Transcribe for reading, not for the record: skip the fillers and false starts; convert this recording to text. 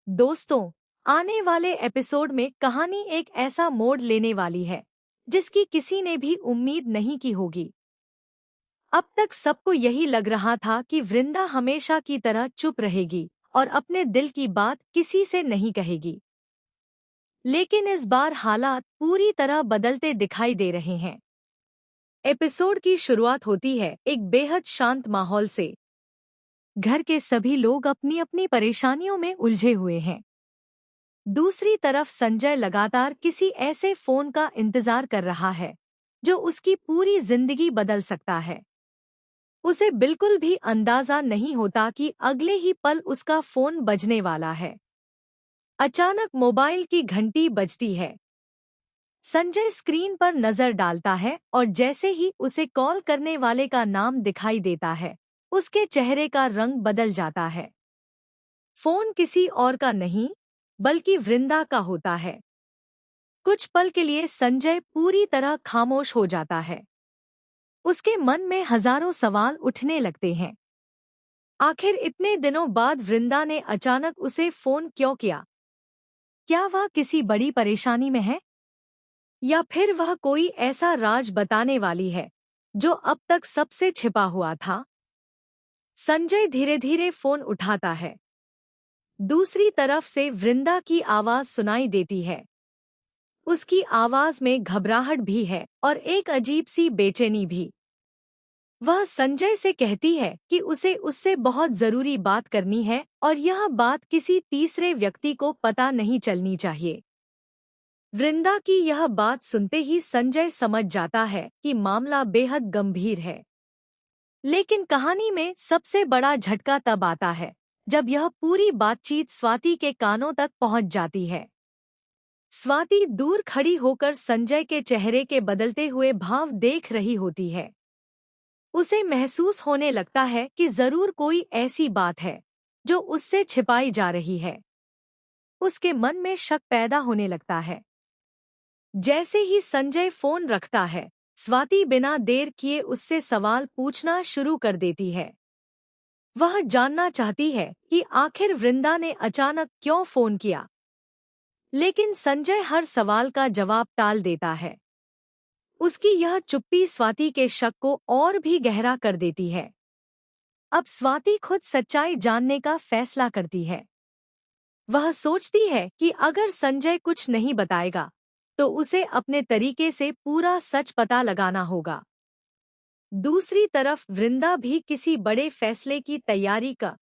दोस्तों, आने वाले एपिसोड में कहानी एक ऐसा मोड़ लेने वाली है जिसकी किसी ने भी उम्मीद नहीं की होगी। अब तक सबको यही लग रहा था कि वृंदा हमेशा की तरह चुप रहेगी और अपने दिल की बात किसी से नहीं कहेगी। लेकिन इस बार हालात पूरी तरह बदलते दिखाई दे रहे हैं। एपिसोड की शुरुआत होती है एक बेहद शांत माहौल से। घर के सभी लोग अपनी अपनी परेशानियों में उलझे हुए हैं। दूसरी तरफ संजय लगातार किसी ऐसे फोन का इंतजार कर रहा है जो उसकी पूरी जिंदगी बदल सकता है। उसे बिल्कुल भी अंदाजा नहीं होता कि अगले ही पल उसका फोन बजने वाला है। अचानक मोबाइल की घंटी बजती है। संजय स्क्रीन पर नजर डालता है और जैसे ही उसे कॉल करने वाले का नाम दिखाई देता है, उसके चेहरे का रंग बदल जाता है। फोन किसी और का नहीं, बल्कि वृंदा का होता है। कुछ पल के लिए संजय पूरी तरह खामोश हो जाता है। उसके मन में हजारों सवाल उठने लगते हैं। आखिर इतने दिनों बाद वृंदा ने अचानक उसे फोन क्यों किया? क्या वह किसी बड़ी परेशानी में है? या फिर वह कोई ऐसा राज बताने वाली है जो अब तक सबसे छिपा हुआ था? संजय धीरे धीरे फोन उठाता है। दूसरी तरफ से वृंदा की आवाज सुनाई देती है। उसकी आवाज में घबराहट भी है और एक अजीब सी बेचैनी भी। वह संजय से कहती है कि उसे उससे बहुत जरूरी बात करनी है और यह बात किसी तीसरे व्यक्ति को पता नहीं चलनी चाहिए। वृंदा की यह बात सुनते ही संजय समझ जाता है कि मामला बेहद गंभीर है। लेकिन कहानी में सबसे बड़ा झटका तब आता है जब यह पूरी बातचीत स्वाति के कानों तक पहुंच जाती है। स्वाति दूर खड़ी होकर संजय के चेहरे के बदलते हुए भाव देख रही होती है। उसे महसूस होने लगता है कि जरूर कोई ऐसी बात है जो उससे छिपाई जा रही है। उसके मन में शक पैदा होने लगता है। जैसे ही संजय फोन रखता है, स्वाति बिना देर किए उससे सवाल पूछना शुरू कर देती है। वह जानना चाहती है कि आखिर वृंदा ने अचानक क्यों फोन किया। लेकिन संजय हर सवाल का जवाब टाल देता है। उसकी यह चुप्पी स्वाति के शक को और भी गहरा कर देती है। अब स्वाति खुद सच्चाई जानने का फैसला करती है। वह सोचती है कि अगर संजय कुछ नहीं बताएगा तो उसे अपने तरीके से पूरा सच पता लगाना होगा। दूसरी तरफ वृंदा भी किसी बड़े फैसले की तैयारी का